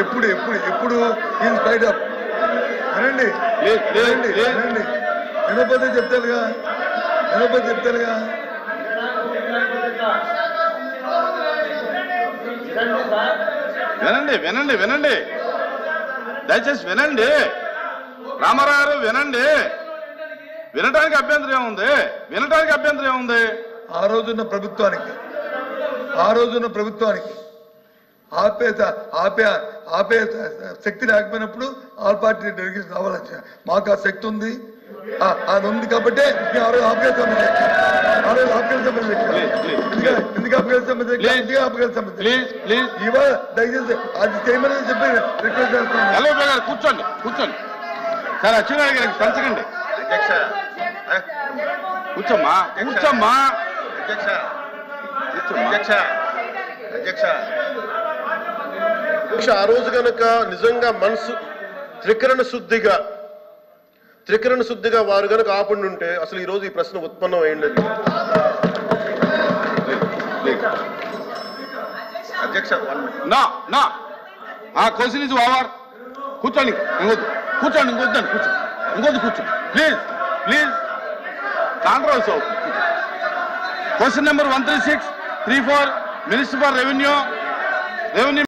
ఎప్పుడు ఎప్పుడు ఎప్పుడు ఇన్ స్పైట్ ఆఫ్ వినండి వినండి వినకపోతే చెప్తారుగా వినండి వినండి వినండి దయచేసి వినండి రామారావు గారు వినండి వినటానికి అభ్యంతరం ఏముంది ఆ రోజున్న ప్రభుత్వానికి ఆపే శక్తి లేకపోయినప్పుడు ఆల్ పార్టీ డెలిగేషన్ రావాలని మాకు ఆ శక్తి ఉంది అది ఉంది కాబట్టి ఇవాళ దయచేసి అది చేయమని చెప్పి రిక్వెస్ట్ చేస్తున్నాను. కూర్చోండి సార్ అచ్చెన్నాయుడు గారికి పంచకండి కూర్చోమ్మా ఆ రోజు కనుక నిజంగా మనసు త్రికరణ శుద్ధిగా వారు కనుక ఆపండి ఉంటే అసలు ఈ రోజు ఈ ప్రశ్న ఉత్పన్నం అయ్యింది. అధ్యక్ష క్వశ్చన్ ఇస్ ఓవర్. కూర్చోండి ప్లీజ్ కాంట్రవర్సీ అవుతుంది. Question number 13634 minister for revenue